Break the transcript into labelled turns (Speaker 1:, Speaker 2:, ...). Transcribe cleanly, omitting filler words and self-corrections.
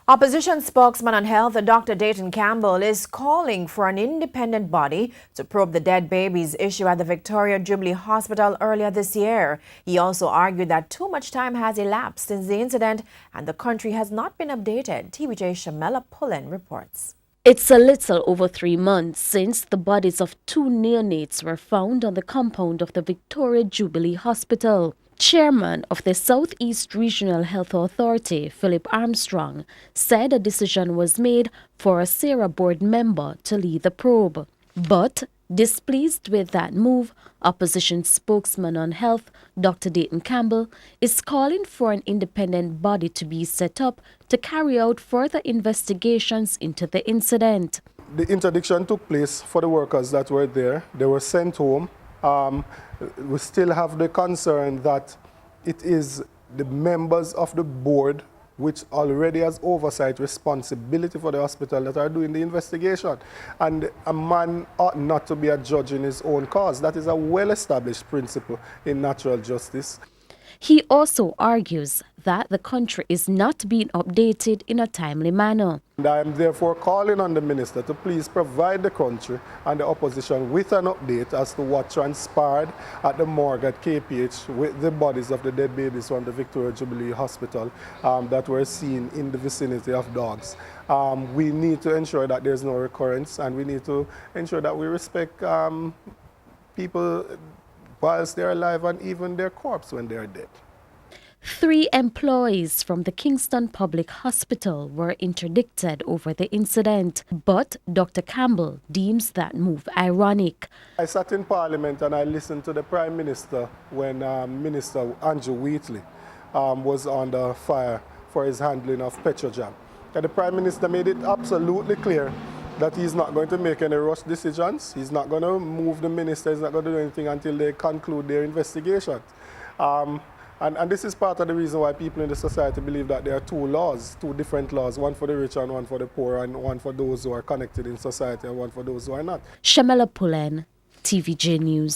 Speaker 1: Opposition spokesman on health, Dr. Dayton Campbell, is calling for an independent body to probe the dead babies issue at the Victoria Jubilee Hospital earlier this year. He also argued that too much time has elapsed since the incident and the country has not been updated. TVJ Shamela Pullen reports.
Speaker 2: It's a little over 3 months since the bodies of 2 neonates were found on the compound of the Victoria Jubilee Hospital. Chairman of the Southeast Regional Health Authority, Philip Armstrong, said a decision was made for a SARA board member to lead the probe. But, displeased with that move, opposition spokesman on health, Dr. Dayton Campbell, is calling for an independent body to be set up to carry out further investigations into the incident.
Speaker 3: The interdiction took place for the workers that were there. They were sent home. We still have the concern that it is the members of the board which already has oversight responsibility for the hospital that are doing the investigation. And a man ought not to be a judge in his own cause. That is a well-established principle in natural justice.
Speaker 2: He also argues that the country is not being updated in a timely manner.
Speaker 3: And I am therefore calling on the minister to please provide the country and the opposition with an update as to what transpired at the morgue at KPH with the bodies of the dead babies from the Victoria Jubilee Hospital that were seen in the vicinity of dogs. We need to ensure that there's no recurrence, and we need to ensure that we respect people whilst they're alive and even their corpse when they're dead.
Speaker 2: 3 employees from the Kingston Public Hospital were interdicted over the incident, but Dr. Campbell deems that move ironic.
Speaker 3: I sat in Parliament and I listened to the Prime Minister when Minister Andrew Wheatley was under fire for his handling of Petrojam. And the Prime Minister made it absolutely clear that he's not going to make any rush decisions. He's not going to move the minister. He's not going to do anything until they conclude their investigation. And this is part of the reason why people in the society believe that there are 2 laws, 2 different laws, one for the rich and one for the poor, and one for those who are connected in society and one for those who are not.
Speaker 2: Shamela Pullen, TVJ News.